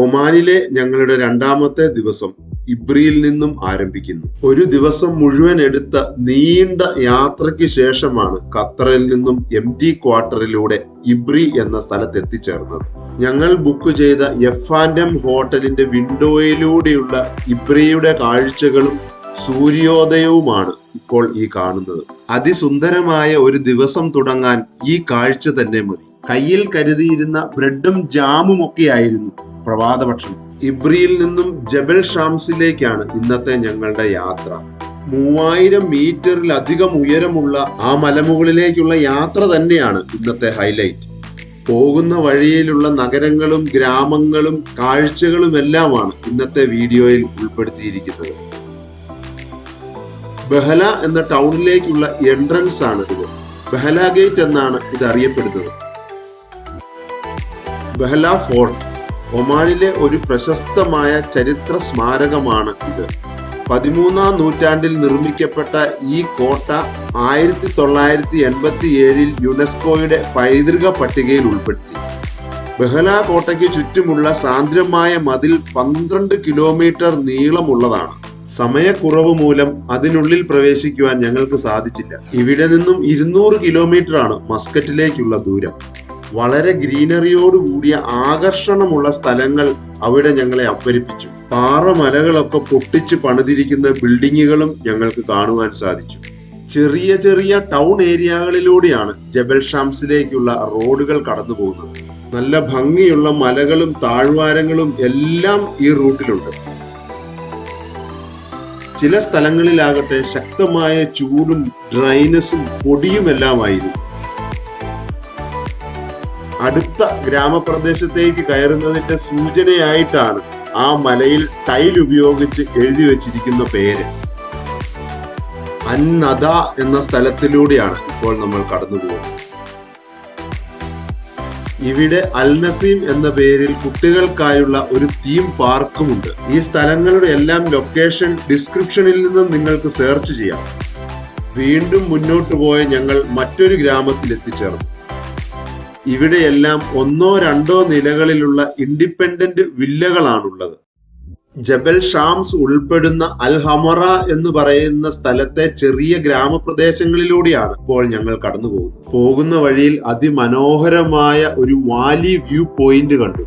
ഒമാനിലെ ഞങ്ങളുടെ രണ്ടാമത്തെ ദിവസം ഇബ്രിയിൽ നിന്നും ആരംഭിക്കുന്നു. ഒരു ദിവസം മുഴുവൻ എടുത്ത നീണ്ട യാത്രയ്ക്ക് ശേഷമാണ് ഖത്തറിൽ നിന്നും MT ക്വാർട്ടറിലൂടെ ഇബ്രി എന്ന സ്ഥലത്ത് എത്തിച്ചേർന്നത്. ഞങ്ങൾ ബുക്ക് ചെയ്ത എഫ്&എം ഹോട്ടലിന്റെ വിൻഡോയിലൂടെയുള്ള ഇബ്രിയുടെ കാഴ്ചകളും സൂര്യോദയവുമാണ് ഇപ്പോൾ ഈ കാണുന്നത്. അതിസുന്ദരമായ ഒരു ദിവസം തുടങ്ങാൻ ഈ കാഴ്ച തന്നെ മതി. കയ്യിൽ കരുതിയിരുന്ന ബ്രെഡും ജാമും ഒക്കെയായിരുന്നു പ്രഭാത ഭക്ഷണം. ഇബ്രിയിൽ നിന്നും ജബൽ ഷാംസിലേക്കാണ് ഇന്നത്തെ ഞങ്ങളുടെ യാത്ര. 3000 മീറ്ററിലധികം ഉയരമുള്ള ആ മലമുകളിലേക്കുള്ള യാത്ര തന്നെയാണ് ഇന്നത്തെ ഹൈലൈറ്റ്. പോകുന്ന വഴിയിലുള്ള നഗരങ്ങളും ഗ്രാമങ്ങളും കാഴ്ചകളും എല്ലാമാണ് ഇന്നത്തെ വീഡിയോയിൽ ഉൾപ്പെടുത്തിയിരിക്കുന്നത്. ബഹല എന്ന ടൗണിലേക്കുള്ള എൻട്രൻസ് ആണ് ഇത്. ബഹല ഗേറ്റ് എന്നാണ് ഇത് അറിയപ്പെടുന്നത്. ബഹല ഫോർട്ട് ഒമാനിലെ ഒരു പ്രശസ്തമായ ചരിത്ര സ്മാരകമാണ് ഇത്. 13ാം നൂറ്റാണ്ടിൽ നിർമ്മിക്കപ്പെട്ട ഈ കോട്ട 1987 യുനെസ്കോയുടെ പൈതൃക പട്ടികയിൽ ഉൾപ്പെടുത്തി. ബഹല കോട്ടയ്ക്ക് ചുറ്റുമുള്ള സാന്ദ്രമായ മതിൽ 12 കിലോമീറ്റർ നീളമുള്ളതാണ്. സമയക്കുറവ് മൂലം അതിനുള്ളിൽ പ്രവേശിക്കുവാൻ ഞങ്ങൾക്ക് സാധിച്ചില്ല. ഇവിടെ നിന്നും 200 കിലോമീറ്റർ ആണ് മസ്കറ്റിലേക്കുള്ള ദൂരം. വളരെ ഗ്രീനറിയോടുകൂടിയ ആകർഷണമുള്ള സ്ഥലങ്ങൾ അവിടെ ഞങ്ങളെ അമ്പരിപ്പിച്ചു. പാറമലകളൊക്കെ പൊട്ടിച്ച് പണിതിരിക്കുന്ന ബിൽഡിങ്ങുകളും ഞങ്ങൾക്ക് കാണുവാൻ സാധിച്ചു. ചെറിയ ചെറിയ ടൗൺ ഏരിയകളിലൂടെയാണ് ജബൽ ഷാംസിലേക്കുള്ള റോഡുകൾ കടന്നു പോകുന്നത്. നല്ല ഭംഗിയുള്ള മലകളും താഴ്വാരങ്ങളും എല്ലാം ഈ റൂട്ടിലുണ്ട്. ചില സ്ഥലങ്ങളിലാകട്ടെ ശക്തമായ ചൂടും ഡ്രൈനസും പൊടിയുമെല്ലാമായിരുന്നു. അടുത്ത ഗ്രാമപ്രദേശത്തേക്ക് കയറുന്നതിന്റെ സൂചനയായിട്ടാണ് ആ മലയിൽ ടൈൽ ഉപയോഗിച്ച് എഴുതി വച്ചിരിക്കുന്ന പേര്. അന്നദ എന്ന സ്ഥലത്തിലൂടെയാണ് ഇപ്പോൾ നമ്മൾ കടന്നു പോകുന്നത്. ഇവിടെ അൽ നസീം എന്ന പേരിൽ കുട്ടികൾക്കായുള്ള ഒരു തീം പാർക്കുമുണ്ട്. ഈ സ്ഥലങ്ങളുടെ എല്ലാം ലൊക്കേഷൻ ഡിസ്ക്രിപ്ഷനിൽ നിന്നും നിങ്ങൾക്ക് സെർച്ച് ചെയ്യാം. വീണ്ടും മുന്നോട്ട് പോയ ഞങ്ങൾ മറ്റൊരു ഗ്രാമത്തിൽ എത്തിച്ചേർന്നു. ഇവിടെയെല്ലാം 1-2 നിലകളിലുള്ള ഇൻഡിപെൻഡന്റ് വില്ലകളാണുള്ളത്. ജബൽ ഷാംസ് ഉൾപ്പെടുന്ന അൽ ഹമറ എന്ന് പറയുന്ന സ്ഥലത്തെ ചെറിയ ഗ്രാമപ്രദേശങ്ങളിലൂടെയാണ് ഇപ്പോൾ ഞങ്ങൾ കടന്നു പോകുന്നത്. പോകുന്ന വഴിയിൽ അതിമനോഹരമായ ഒരു വാലി വ്യൂ പോയിന്റ് കണ്ടു.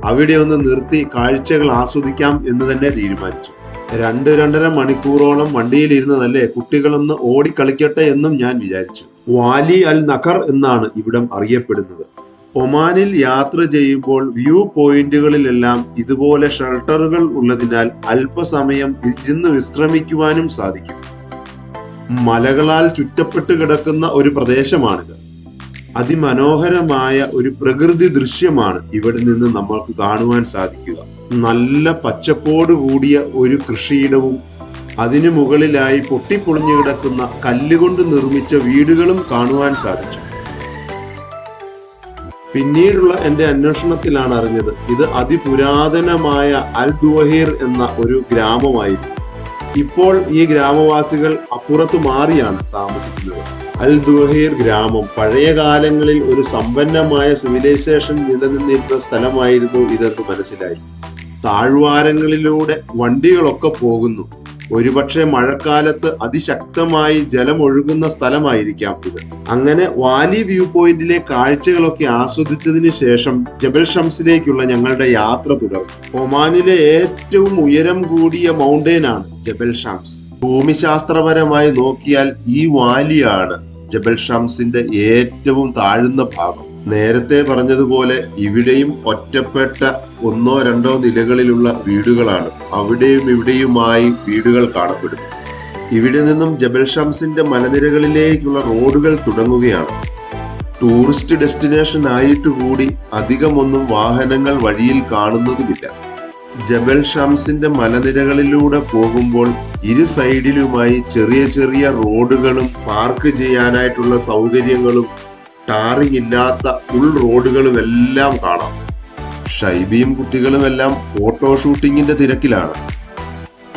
അവിടെ ഒന്ന് നിർത്തി കാഴ്ചകൾ ആസ്വദിക്കാം എന്ന് തന്നെ തീരുമാനിച്ചു. 2-2.5 മണിക്കൂറോളം വണ്ടിയിലിരുന്നതല്ലേ, കുട്ടികളൊന്ന് ഓടിക്കളിക്കട്ടെ എന്നും ഞാൻ വിചാരിച്ചു. വാലി അൽ നഖർ എന്നാണ് ഇവിടം അറിയപ്പെടുന്നത്. ഒമാനിൽ യാത്ര ചെയ്യുമ്പോൾ വ്യൂ പോയിന്റുകളിലെല്ലാം ഇതുപോലെ ഷെൽട്ടറുകൾ ഉള്ളതിനാൽ അല്പസമയം ഇരുന്ന് വിശ്രമിക്കുവാനും സാധിക്കും. മലകളാൽ ചുറ്റപ്പെട്ട് കിടക്കുന്ന ഒരു പ്രദേശമാണിത്. അതിമനോഹരമായ ഒരു പ്രകൃതി ദൃശ്യമാണ് ഇവിടെ നിന്ന് നമ്മൾക്ക് കാണുവാൻ സാധിക്കുക. നല്ല പച്ചപ്പോട് കൂടിയ ഒരു കൃഷിയിടവും അതിനു മുകളിലായി പൊട്ടിപ്പൊളിഞ്ഞു കിടക്കുന്ന കല്ലുകൊണ്ട് നിർമ്മിച്ച വീടുകളും കാണുവാൻ സാധിച്ചു. പിന്നീടുള്ള എന്റെ അന്വേഷണത്തിലാണ് അറിഞ്ഞത് ഇത് അതിപുരാതനമായ അൽ ദുവഹീർ എന്ന ഒരു ഗ്രാമമായിരുന്നു. ഇപ്പോൾ ഈ ഗ്രാമവാസികൾ അപ്പുറത്ത് മാറിയാണ് താമസിക്കുന്നത്. അൽ ദുവഹീർ ഗ്രാമം പഴയ കാലങ്ങളിൽ ഒരു സമ്പന്നമായ സിവിലൈസേഷൻ നിലനിന്നിരുന്ന സ്ഥലമായിരുന്നു ഇതെന്ന് മനസ്സിലായി. താഴ്വാരങ്ങളിലൂടെ വണ്ടികളൊക്കെ പോകുന്നു. ഒരുപക്ഷെ മഴക്കാലത്ത് അതിശക്തമായി ജലമൊഴുകുന്ന സ്ഥലമായിരിക്കാം ഇത്. അങ്ങനെ വാലി വ്യൂ പോയിന്റിലെ കാഴ്ചകളൊക്കെ ആസ്വദിച്ചതിന് ശേഷം ജബൽ ഷംസിലേക്കുള്ള ഞങ്ങളുടെ യാത്ര തുടർന്നു. ഒമാനിലെ ഏറ്റവും ഉയരം കൂടിയ മൗണ്ടെയിൻ ആണ് ജബൽ ഷംസ്. ഭൂമിശാസ്ത്രപരമായി നോക്കിയാൽ ഈ വാലിയാണ് ജബൽ ഷംസിന്റെ ഏറ്റവും താഴ്ന്ന ഭാഗം. നേരത്തെ പറഞ്ഞതുപോലെ ഇവിടെയും ഒറ്റപ്പെട്ട 1-2 നിലകളിലുള്ള വീടുകളാണ്. അവിടെയും ഇവിടെയുമായി വീടുകൾ കാണപ്പെടുന്നു. ഇവിടെ നിന്നും ജബൽ ഷംസിന്റെ മലനിരകളിലേക്കുള്ള റോഡുകൾ തുടങ്ങുകയാണ്. ടൂറിസ്റ്റ് ഡെസ്റ്റിനേഷൻ ആയിട്ട് കൂടി അധികമൊന്നും വാഹനങ്ങൾ വഴിയിൽ കാണുന്നതുമില്ല. ജബൽ ഷംസിന്റെ മലനിരകളിലൂടെ പോകുമ്പോൾ ഇരു സൈഡിലുമായി ചെറിയ ചെറിയ റോഡുകളും പാർക്ക് ചെയ്യാനായിട്ടുള്ള സൗകര്യങ്ങളും ടാറിംഗ് ഇല്ലാത്ത ഉൾ റോഡുകളും എല്ലാം കാണാം. ഷൈബിയും കുട്ടികളും എല്ലാം ഫോട്ടോ ഷൂട്ടിങ്ങിന്റെ തിരക്കിലാണ്.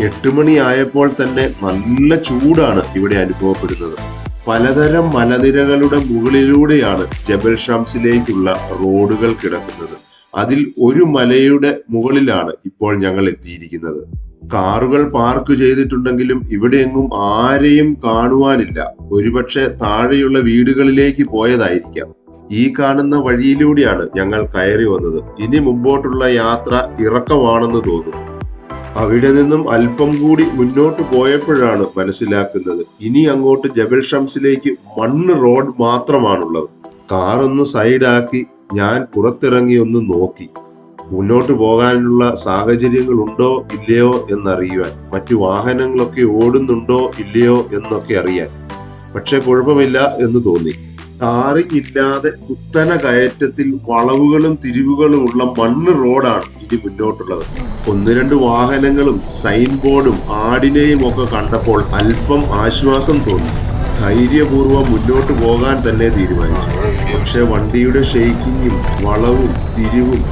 8 മണി ആയപ്പോൾ തന്നെ നല്ല ചൂടാണ് ഇവിടെ അനുഭവപ്പെടുന്നത്. പലതരം മലനിരകളുടെ മുകളിലൂടെയാണ് ജബൽ ഷംസിലേക്കുള്ള റോഡുകൾ കിടക്കുന്നത്. അതിൽ ഒരു മലയുടെ മുകളിലാണ് ഇപ്പോൾ ഞങ്ങൾ എത്തിയിരിക്കുന്നത്. കാറുകൾ പാർക്ക് ചെയ്തിട്ടുണ്ടെങ്കിലും ഇവിടെയെങ്ങും ആരെയും കാണുവാനില്ല. ഒരുപക്ഷെ താഴെയുള്ള വീടുകളിലേക്ക് പോയതായിരിക്കാം. ഈ കാണുന്ന വഴിയിലൂടെയാണ് ഞങ്ങൾ കയറി വന്നത്. ഇനി മുമ്പോട്ടുള്ള യാത്ര ഇറക്കമാണെന്ന് തോന്നുന്നു. അവിടെ നിന്നും അല്പം കൂടി മുന്നോട്ട് പോയപ്പോഴാണ് മനസ്സിലാക്കുന്നത് ഇനി അങ്ങോട്ട് ജബൽ ഷംസിലേക്ക് മണ്ണ് റോഡ് മാത്രമാണുള്ളത്. കാർ ഒന്ന് സൈഡാക്കി ഞാൻ പുറത്തിറങ്ങി ഒന്ന് നോക്കി. മുന്നോട്ട് പോകാനുള്ള സാഹചര്യങ്ങൾ ഉണ്ടോ ഇല്ലയോ എന്നറിയുവാൻ, മറ്റു വാഹനങ്ങളൊക്കെ ഓടുന്നുണ്ടോ ഇല്ലയോ എന്നൊക്കെ അറിയാൻ. പക്ഷെ കുഴപ്പമില്ല എന്ന് തോന്നി. ടാറിങ് ഇല്ലാതെ കുത്തന കയറ്റത്തിൽ വളവുകളും തിരിവുകളും ഉള്ള മണ്ണ് റോഡാണ് ഇനി മുന്നോട്ടുള്ളത്. ഒന്ന് രണ്ട് വാഹനങ്ങളും സൈൻ ബോർഡും ആടിനെയും ഒക്കെ കണ്ടപ്പോൾ അല്പം ആശ്വാസം തോന്നി. ധൈര്യപൂർവ്വം മുന്നോട്ട് പോകാൻ തന്നെ തീരുമാനിച്ചു. പക്ഷെ വണ്ടിയുടെ ഷെയ്ക്കിങ്ങും വളവും തിരിവും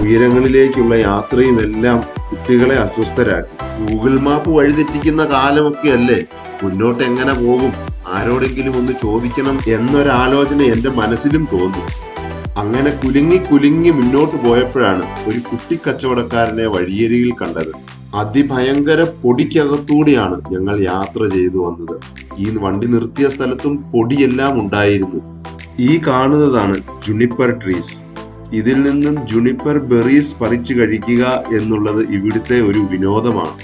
ഉയരങ്ങളിലേക്കുള്ള യാത്രയും എല്ലാം കുട്ടികളെ അസ്വസ്ഥരാക്കി. ഗൂഗിൾ മാപ്പ് വഴിതെറ്റിക്കുന്ന കാലമൊക്കെ അല്ലേ, മുന്നോട്ട് എങ്ങനെ പോകും, ആരോടെങ്കിലും ഒന്ന് ചോദിക്കണം എന്നൊരാലോചന എന്റെ മനസ്സിലും തോന്നി. അങ്ങനെ കുലുങ്ങി മുന്നോട്ട് പോയപ്പോഴാണ് ഒരു കുട്ടിക്കച്ചവടക്കാരനെ വഴിയരികിൽ കണ്ടത്. അതിഭയങ്കര പൊടിക്കകത്തൂടെയാണ് ഞങ്ങൾ യാത്ര ചെയ്തു വന്നത്. ഈ വണ്ടി നിർത്തിയ സ്ഥലത്തും പൊടിയെല്ലാം ഉണ്ടായിരുന്നു. ഈ കാണുന്നതാണ് ജുനിപ്പർ ട്രീസ്. ഇതിൽ നിന്നും ജുനിപ്പർ ബെറീസ് പറിച്ചു കഴിക്കുക എന്നുള്ളത് ഇവിടുത്തെ ഒരു വിനോദമാണ്.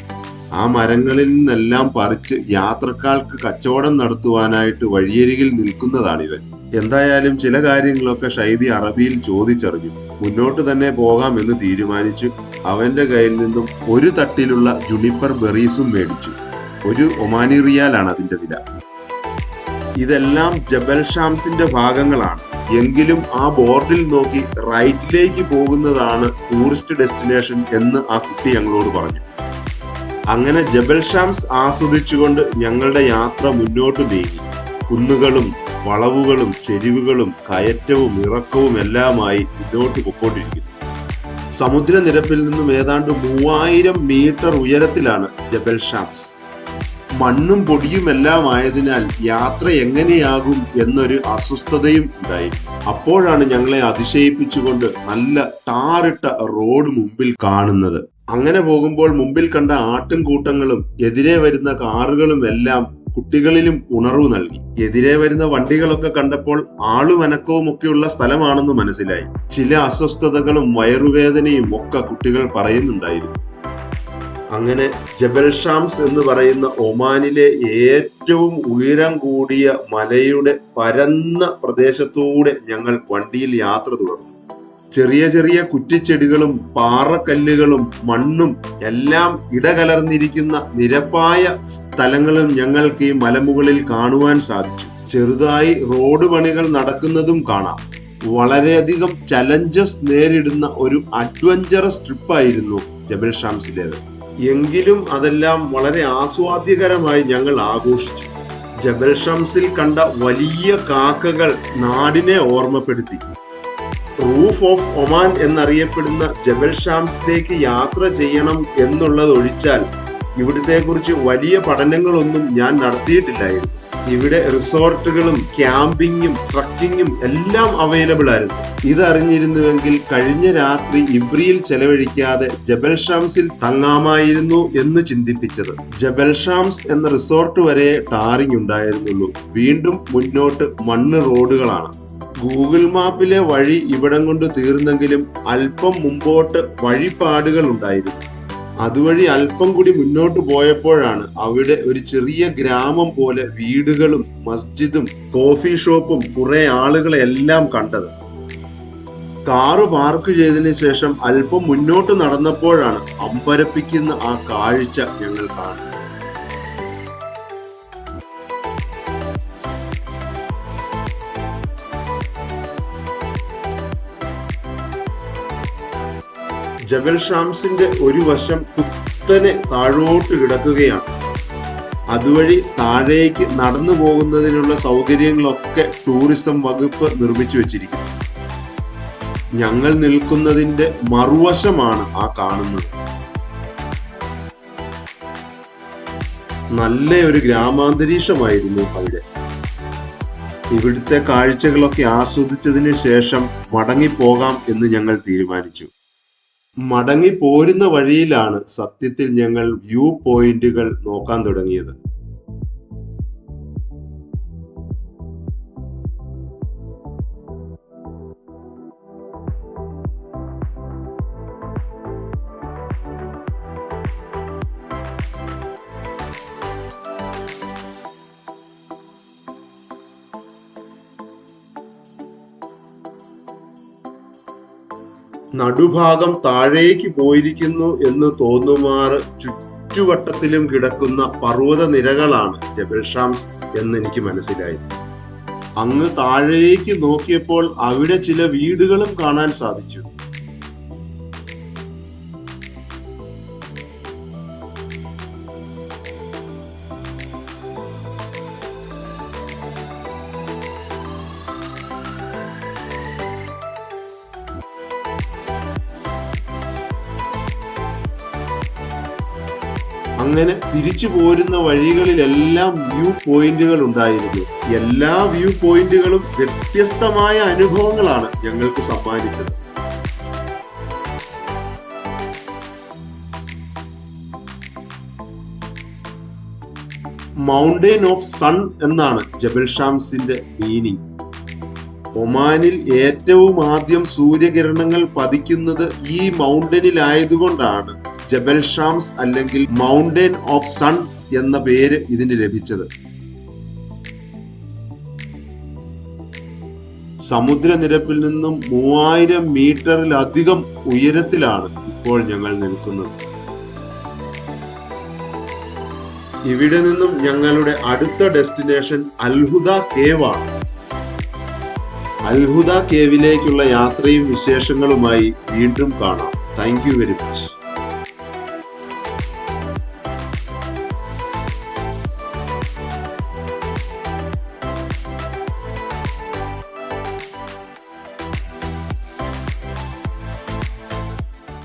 ആ മരങ്ങളിൽ നിന്നെല്ലാം പറിച്ച് യാത്രക്കാർക്ക് കച്ചവടം നടത്തുവാനായിട്ട് വഴിയരികിൽ നിൽക്കുന്നതാണിവൻ. എന്തായാലും ചില കാര്യങ്ങളൊക്കെ ഷൈബി അറബിയിൽ ചോദിച്ചറിഞ്ഞു. മുന്നോട്ട് തന്നെ പോകാം എന്ന് തീരുമാനിച്ചു. അവന്റെ കയ്യിൽ നിന്നും ഒരു തട്ടിലുള്ള ജുനിപ്പർ ബെറീസും മേടിച്ചു. ഒരു ഒമാനി റിയാലാണ് അതിന്റെ വില. ഇതെല്ലാം ജബൽ ഷംസിന്റെ ഭാഗങ്ങളാണ്. എങ്കിലും ആ ബോർഡിൽ നോക്കി റൈറ്റിലേക്ക് പോകുന്നതാണ് ടൂറിസ്റ്റ് ഡെസ്റ്റിനേഷൻ എന്ന് ആ കുട്ടി ഞങ്ങളോട് പറഞ്ഞു. അങ്ങനെ ജബൽ ഷംസ് ആസ്വദിച്ചുകൊണ്ട് ഞങ്ങളുടെ യാത്ര മുന്നോട്ട് നീങ്ങി. കുന്നുകളും വളവുകളും ചെരിവുകളും കയറ്റവും ഇറക്കവും എല്ലാമായി മുന്നോട്ട് പൊക്കോണ്ടിരിക്കുന്നു. സമുദ്രനിരപ്പിൽ നിന്നും ഏതാണ്ട് 3000 മീറ്റർ ഉയരത്തിലാണ് ജബൽ ഷംസ്. മണ്ണും പൊടിയുമെല്ലാം ആയതിനാൽ യാത്ര എങ്ങനെയാകും എന്നൊരു അസ്വസ്ഥതയും ഉണ്ടായിരുന്നു. അപ്പോഴാണ് ഞങ്ങളെ അതിശയിപ്പിച്ചുകൊണ്ട് നല്ല ടാറിട്ട റോഡ് മുമ്പിൽ കാണുന്നത്. അങ്ങനെ പോകുമ്പോൾ മുമ്പിൽ കണ്ട ആട്ടും കൂട്ടങ്ങളും എതിരെ വരുന്ന കാറുകളും എല്ലാം കുട്ടികളിലും ഉണർവ് നൽകി. എതിരെ വരുന്ന വണ്ടികളൊക്കെ കണ്ടപ്പോൾ ആളും അനക്കവും ഒക്കെയുള്ള സ്ഥലമാണെന്ന് മനസ്സിലായി. ചില അസ്വസ്ഥതകളും വയറുവേദനയും ഒക്കെ കുട്ടികൾ പറയുന്നുണ്ടായിരുന്നു. അങ്ങനെ ജബൽ ഷംസ് എന്ന് പറയുന്ന ഒമാനിലെ ഏറ്റവും ഉയരം കൂടിയ മലയുടെ പരന്ന പ്രദേശത്തൂടെ ഞങ്ങൾ വണ്ടിയിൽ യാത്ര തുടർന്നു. ചെറിയ ചെറിയ കുറ്റിച്ചെടികളും പാറക്കല്ലുകളും മണ്ണും എല്ലാം ഇടകലർന്നിരിക്കുന്ന നിരപ്പായ സ്ഥലങ്ങളും ഞങ്ങൾക്ക് ഈ മലമുകളിൽ കാണുവാൻ സാധിച്ചു. ചെറുതായി റോഡ് പണികൾ നടക്കുന്നതും കാണാം. വളരെയധികം ചലഞ്ചസ് നേരിടുന്ന ഒരു അഡ്വഞ്ചറസ് ട്രിപ്പായിരുന്നു ജബൽ ഷംസിലേത്. എങ്കിലും അതെല്ലാം വളരെ ആസ്വാദ്യകരമായി ഞങ്ങൾ ആഘോഷിച്ചു. ജബൽ ഷംസിൽ കണ്ട വലിയ കാക്കകൾ നാടിനെ ഓർമ്മപ്പെടുത്തി. റൂഫ് ഓഫ് ഒമാൻ എന്നറിയപ്പെടുന്ന ജബൽ ഷംസിലേക്ക് യാത്ര ചെയ്യണം എന്നുള്ളതൊഴിച്ചാൽ ഇവിടത്തെ കുറിച്ച് വലിയ പഠനങ്ങളൊന്നും ഞാൻ നടത്തിയിട്ടില്ലായിരുന്നു. ഇവിടെ റിസോർട്ടുകളും ക്യാമ്പിങ്ങും ട്രക്കിങ്ങും എല്ലാം അവൈലബിൾ ആയിരുന്നു. ഇതറിഞ്ഞിരുന്നുവെങ്കിൽ കഴിഞ്ഞ രാത്രി ഇബ്രിയിൽ ചെലവഴിക്കാതെ ജബൽ ഷംസിൽ തങ്ങാമായിരുന്നു എന്ന് ചിന്തിപ്പിച്ചത്. ജബൽ ഷംസ് എന്ന റിസോർട്ട് വരെ ടാറിങ് ഉണ്ടായിരുന്നുള്ളൂ. വീണ്ടും മുന്നോട്ട് മണ്ണ് റോഡുകളാണ്. ഗൂഗിൾ മാപ്പിലെ വഴി ഇവിടം കൊണ്ട് തീർന്നെങ്കിലും അല്പം മുമ്പോട്ട് വഴിപാടുകൾ ഉണ്ടായിരുന്നു. അതുവഴി അല്പം കൂടി മുന്നോട്ട് പോയപ്പോഴാണ് അവിടെ ഒരു ചെറിയ ഗ്രാമം പോലെ വീടുകളും മസ്ജിദും കോഫി ഷോപ്പും കുറെ ആളുകളെ എല്ലാം കണ്ടത്. കാറ് പാർക്ക് ചെയ്തതിനു ശേഷം അല്പം മുന്നോട്ട് നടന്നപ്പോഴാണ് അമ്പരപ്പിക്കുന്ന ആ കാഴ്ച ഞങ്ങൾ കാണുന്നത്. ജബൽ ഷംസിന്റെ ഒരു വശം കുത്തനെ താഴോട്ട് കിടക്കുകയാണ്. അതുവഴി താഴേക്ക് നടന്നു പോകുന്നതിനുള്ള സൗകര്യങ്ങളൊക്കെ ടൂറിസം വകുപ്പ് നിർമ്മിച്ചു വെച്ചിരിക്കുന്നു. ഞങ്ങൾ നിൽക്കുന്നതിന്റെ മറുവശമാണ് ആ കാണുന്നത്. നല്ല ഒരു ഗ്രാമാന്തരീക്ഷമായിരുന്നു അവിടെ. ഇവിടുത്തെ കാഴ്ചകളൊക്കെ ആസ്വദിച്ചതിന് ശേഷം മടങ്ങിപ്പോകാം എന്ന് ഞങ്ങൾ തീരുമാനിച്ചു. മടങ്ങി പോരുന്ന വഴിയിലാണ് സത്യത്തിൽ ഞങ്ങൾ വ്യൂ പോയിന്റുകൾ നോക്കാൻ തുടങ്ങിയത്. നടുഭാഗം താഴേക്ക് പോയിരിക്കുന്നു എന്ന് തോന്നുമാറ് ചുറ്റുവട്ടത്തിലും കിടക്കുന്ന പർവ്വത നിരകളാണ് ജബൽ ഷംസ് എന്നെനിക്ക് മനസ്സിലായി. അങ്ങ് താഴേക്ക് നോക്കിയപ്പോൾ അവിടെ ചില വീടുകളും കാണാൻ സാധിച്ചു. അങ്ങനെ തിരിച്ചു പോരുന്ന വഴികളിലെല്ലാം വ്യൂ പോയിന്റുകൾ ഉണ്ടായിരുന്നു. എല്ലാ വ്യൂ പോയിന്റുകളും വ്യത്യസ്തമായ അനുഭവങ്ങളാണ് ഞങ്ങൾക്ക് സമ്മാനിച്ചത്. മൗണ്ടെയിൻ ഓഫ് സൺ എന്നാണ് ജബൽ ഷംസിന്റെ മീനിങ്. ഒമാനിൽ ഏറ്റവും ആദ്യം സൂര്യകിരണങ്ങൾ പതിക്കുന്നത് ഈ മൗണ്ടനിലായതുകൊണ്ടാണ് ജബൽ ഷംസ് അല്ലെങ്കിൽ മൗണ്ടെയിൻ ഓഫ് സൺ എന്ന പേര് ഇതിന് ലഭിച്ചത്. സമുദ്രനിരപ്പിൽ നിന്നും 3000 മീറ്ററിലധികം ഉയരത്തിലാണ് ഇപ്പോൾ ഞങ്ങൾ നിൽക്കുന്നത്. ഇവിടെ നിന്നും ഞങ്ങളുടെ അടുത്ത ഡെസ്റ്റിനേഷൻ അൽഹുദ കേവ് ആണ്. അൽഹുദ കേവിലേക്കുള്ള യാത്രയും വിശേഷങ്ങളുമായി വീണ്ടും കാണാം. Thank you very much.